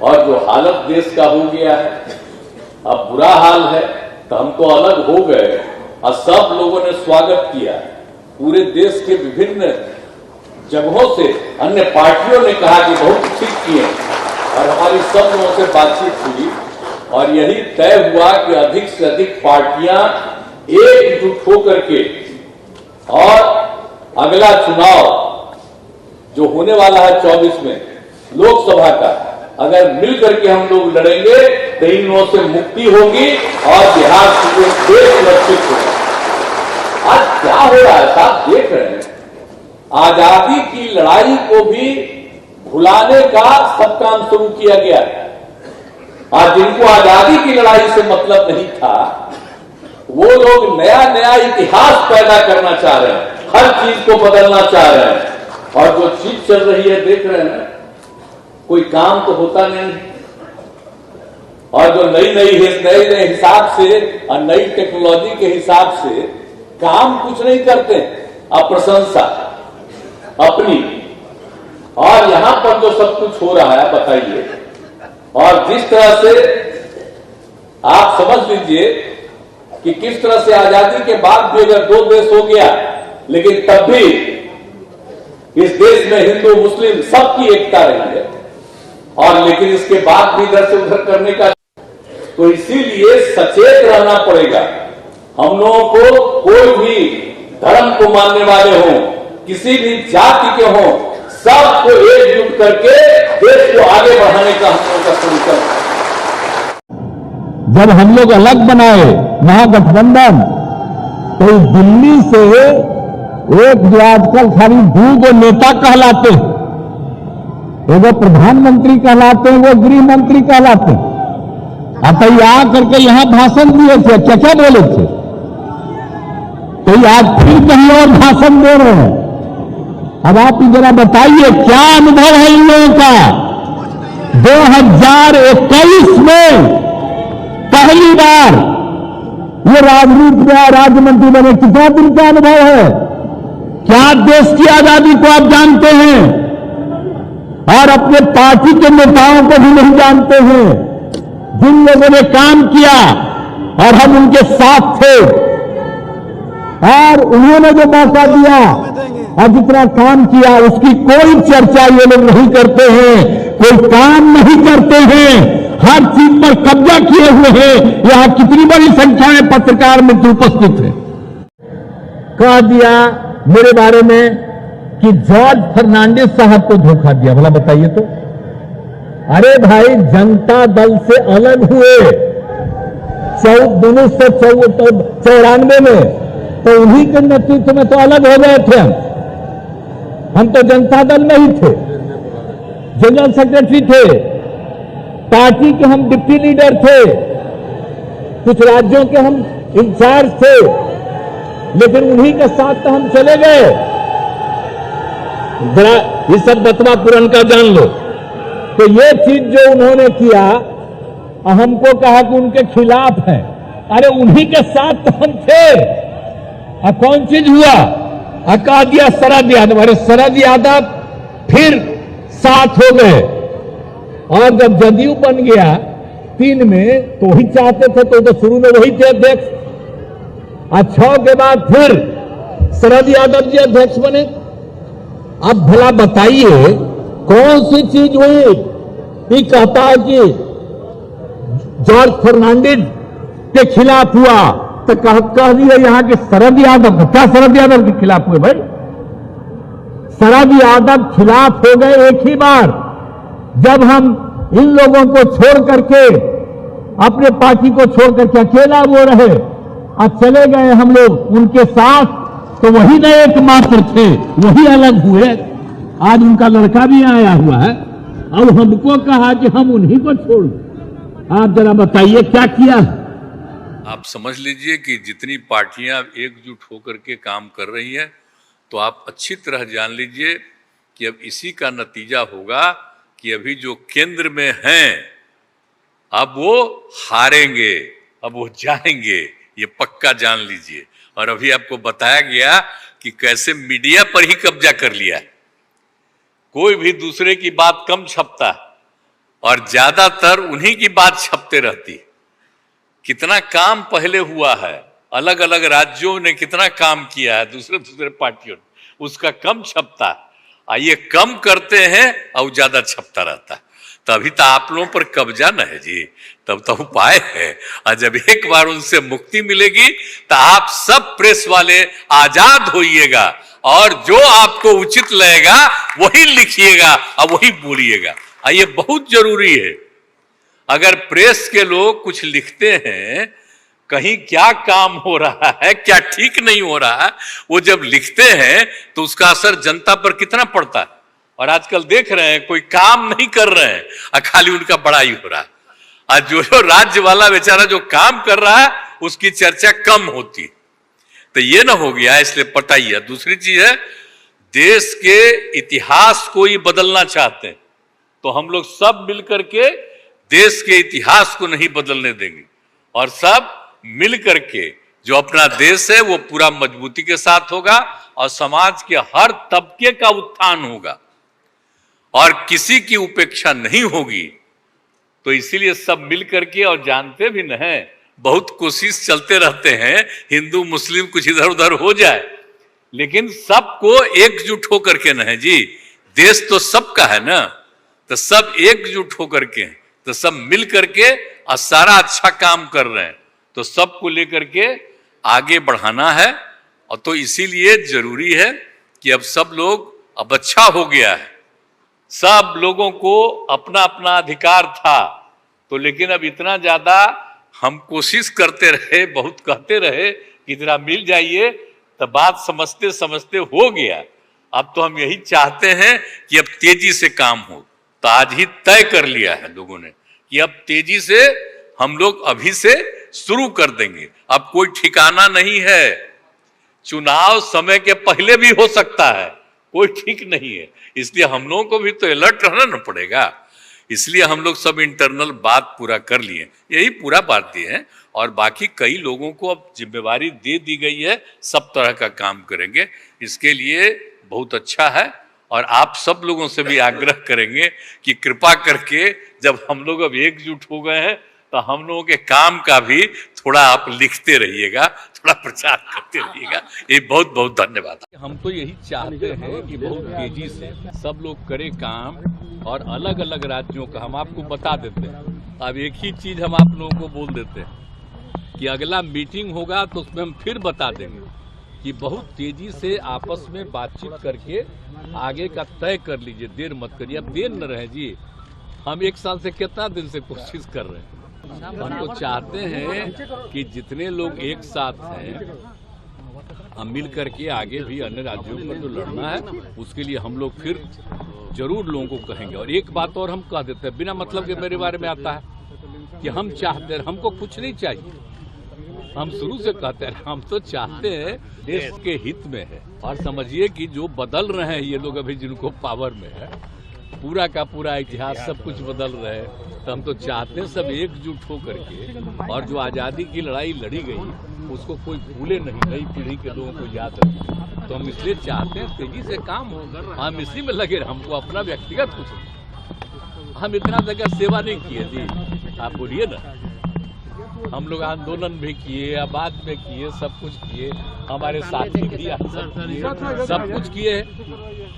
और जो हालत देश का हो गया है, अब बुरा हाल है, तो हम तो अलग हो गए और सब लोगों ने स्वागत किया। पूरे देश के विभिन्न जगहों से अन्य पार्टियों ने कहा कि बहुत ठीक किए और हमारी सब लोगों से बातचीत हुई और यही तय हुआ कि अधिक से अधिक पार्टियां एकजुट होकर के और अगला चुनाव जो होने वाला है 24 में लोकसभा का, अगर मिलकर के हम लोग लड़ेंगे तो इन लोगों से मुक्ति होगी और बिहार पूरे देश सुरक्षित होगा। आज क्या हो रहा है साहब, देख रहे हैं, आजादी की लड़ाई को भी भुलाने का सब काम शुरू किया गया है। आज जिनको आजादी की लड़ाई से मतलब नहीं था, वो लोग नया नया इतिहास पैदा करना चाह रहे हैं, हर चीज को बदलना चाह रहे हैं। और जो चीज चल रही है देख रहे हैं, कोई काम तो होता नहीं। और जो नए हिसाब से और नई टेक्नोलॉजी के हिसाब से काम कुछ नहीं करते, अब प्रशंसा अपनी। और यहां पर जो सब कुछ हो रहा है बताइए, और जिस तरह से आप समझ लीजिए कि किस तरह से आजादी के बाद भी अगर 2 देश हो गया, लेकिन तब भी इस देश में हिंदू मुस्लिम सबकी एकता रही है, और लेकिन इसके बाद भी इधर से उधर करने का, तो इसीलिए सचेत रहना पड़ेगा। हम लोगों को, कोई भी धर्म को मानने वाले हों, किसी भी जाति के हों, सबको एकजुट करके देश को आगे बढ़ाने का हम लोगों का संकल्प है। जब हम लोग अलग बनाए महागठबंधन, तो दिल्ली से एक जो आजकल खाली 2 नेता कहलाते हैं, एगो प्रधानमंत्री कहलाते हैं, वो गृह मंत्री कहलाते हैं। अब आ करके यहां भाषण दिए थे, क्या बोले थे, तो आज फिर कहीं और भाषण दे रहे हैं। अब आप जरा बताइए क्या अनुभव है इन लोगों का। 2021 में पहली बार ये राजनीति में राज्य मंत्री बने, कितना दिन का अनुभव है। क्या देश की आजादी को आप जानते हैं और अपने पार्टी के नेताओं को भी नहीं जानते हैं, जिन लोगों ने काम किया और हम उनके साथ थे और उन्होंने जो मौका दिया और जितना काम किया उसकी कोई चर्चा ये लोग नहीं करते हैं, कोई काम नहीं करते हैं, हर चीज पर कब्जा किए हुए हैं। यहां कितनी बड़ी संख्या में पत्रकार मित्र उपस्थित हैं। कह दिया मेरे बारे में कि जॉर्ज फर्नांडिस साहब को धोखा दिया। भला बताइए तो, अरे भाई जनता दल से अलग हुए 1994 में, तो उन्हीं के नेतृत्व में तो अलग हो गए थे। हम तो जनता दल में ही थे, जनरल सेक्रेटरी थे, पार्टी के हम डिप्टी लीडर थे, कुछ राज्यों के हम इंचार्ज थे, लेकिन उन्हीं के साथ तो हम चले गए। जरा ये सब बतवा पुरन का जान लो। तो ये चीज जो उन्होंने किया, हमको कहा कि उनके खिलाफ है। अरे उन्हीं के साथ तो हम थे। कौन चीज हुआ, कहा दिया शरद यादव। अरे शरद यादव फिर साथ हो गए, और जब जदयू बन गया 3 में, तो ही चाहते थे, तो शुरू में वही थे अध्यक्ष। 6 के बाद फिर शरद यादव जी अध्यक्ष बने। अब भला बताइए कौन सी चीज हुई। ये कहता है कि जॉर्ज फर्नांडिस के खिलाफ हुआ, तो कह दिया यहां के शरद यादव। क्या शरद यादव के खिलाफ हुए भाई? शरद यादव खिलाफ हो गए एक ही बार, जब हम इन लोगों को छोड़ करके, अपने पार्टी को छोड़ करके अकेला वो रहे और चले गए हम लोग उनके साथ, तो वही न एकमात्र थे, वही अलग हुए। आज उनका लड़का भी आया हुआ है, अब हमको कहा कि हम उन्हीं को छोड़। आप जरा बताइए क्या किया। आप समझ लीजिए कि जितनी पार्टियां एकजुट होकर के काम कर रही हैं, तो आप अच्छी तरह जान लीजिए कि अब इसी का नतीजा होगा कि अभी जो केंद्र में हैं, अब वो हारेंगे, अब वो जाएंगे, ये पक्का जान लीजिए। और अभी आपको बताया गया कि कैसे मीडिया पर ही कब्जा कर लिया है, कोई भी दूसरे की बात कम छपता है। और ज्यादातर उन्हीं की बात छपते रहती है। कितना काम पहले हुआ है, अलग अलग राज्यों ने कितना काम किया है, दूसरे दूसरे पार्टियों ने, उसका कम छपता है। आइए कम करते हैं और ज्यादा छपता रहता है, तभी तो आप लोगों पर कब्जा न है जी, तब तो उपाय है। और जब एक बार उनसे मुक्ति मिलेगी तो आप सब प्रेस वाले आजाद होइएगा और जो आपको उचित लगेगा वही लिखिएगा और वही बोलिएगा। ये बहुत जरूरी है। अगर प्रेस के लोग कुछ लिखते हैं, कहीं क्या काम हो रहा है, क्या ठीक नहीं हो रहा है, वो जब लिखते हैं तो उसका असर जनता पर कितना पड़ता है। और आजकल देख रहे हैं कोई काम नहीं कर रहे हैं और खाली उनका बड़ाई हो रहा है। आज जो राज्य वाला बेचारा जो काम कर रहा है उसकी चर्चा कम होती है। तो ये ना हो गया, इसलिए पटाइए। दूसरी चीज है, देश के इतिहास को ही बदलना चाहते हैं तो हम लोग सब मिलकर के देश के इतिहास को नहीं बदलने देंगे और सब मिल करके जो अपना देश है वो पूरा मजबूती के साथ होगा और समाज के हर तबके का उत्थान होगा और किसी की उपेक्षा नहीं होगी। तो इसीलिए सब मिल करके, और जानते भी न हैं, बहुत कोशिश चलते रहते हैं हिंदू मुस्लिम कुछ इधर उधर हो जाए, लेकिन सबको एकजुट होकर के न है जी, देश तो सबका है ना, तो सब एकजुट होकर के, तो सब मिल करके और सारा अच्छा काम कर रहे हैं, तो सबको लेकर के आगे बढ़ाना है। और तो इसीलिए जरूरी है कि अब सब लोग, अब अच्छा हो गया है, सब लोगों को अपना अपना अधिकार था, तो लेकिन अब इतना ज्यादा हम कोशिश करते रहे, बहुत कहते रहे कि जरा मिल जाइए, तो बात समझते समझते हो गया। अब तो हम यही चाहते हैं कि अब तेजी से काम हो। तो आज ही तय कर लिया है लोगों ने कि अब तेजी से हम लोग अभी से शुरू कर देंगे। अब कोई ठिकाना नहीं है, चुनाव समय के पहले भी हो सकता है, कोई ठीक नहीं है। इसलिए हम लोगों को भी तो अलर्ट रहना न पड़ेगा। इसलिए हम लोग सब इंटरनल बात पूरा कर लिए, यही पूरा बात दिए हैं। और बाकी कई लोगों को अब जिम्मेवारी दे दी गई है, सब तरह का काम करेंगे। इसके लिए बहुत अच्छा है और आप सब लोगों से भी आग्रह करेंगे कि कृपा करके जब हम लोग अब एकजुट हो गए हैं तो हम लोगों के काम का भी थोड़ा आप लिखते रहिएगा, थोड़ा प्रचार करते रहिएगा। ये बहुत बहुत धन्यवाद। हम तो यही चाहते हैं कि बहुत तेजी से सब लोग करें काम, और अलग अलग राज्यों का हम आपको बता देते हैं। अब एक ही चीज हम आप लोगों को बोल देते हैं कि अगला मीटिंग होगा तो उसमें हम फिर बता देंगे कि बहुत तेजी से आपस में बातचीत करके आगे का तय कर लीजिए, देर मत करिए। अब देर न रहे जी, हम 1 साल से कितना दिन से कोशिश कर रहे हैं। हम तो चाहते हैं कि जितने लोग एक साथ हैं हम मिल करके आगे भी अन्य राज्यों पर जो लड़ना है उसके लिए हम लोग फिर जरूर लोगों को कहेंगे। और एक बात और हम कह देते हैं, बिना मतलब के मेरे बारे में आता है कि हम चाहते हैं, हमको कुछ नहीं चाहिए, हम शुरू से कहते हैं हम तो चाहते हैं देश के हित में है। और समझिए कि जो बदल रहे हैं ये लोग अभी जिनको पावर में है, पूरा का पूरा इतिहास सब कुछ बदल रहे हैं, तो हम तो चाहते हैं सब एकजुट हो करके, और जो आज़ादी की लड़ाई लड़ी गई उसको कोई भूले नहीं, नई पीढ़ी के लोगों को याद रखे। तो हम इसलिए चाहते हैं तेजी से काम हो, हम इसी में लगे। हमको अपना व्यक्तिगत कुछ नहीं, हम इतना जगह सेवा नहीं किए जी, आप बोलिए ना। हम लोग आंदोलन भी किए, आबाद में किए, सब कुछ किए, हमारे साथी भी सब कुछ किए,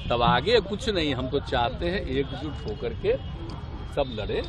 तब आगे कुछ नहीं। हम तो चाहते हैं एकजुट होकर के सब लड़े।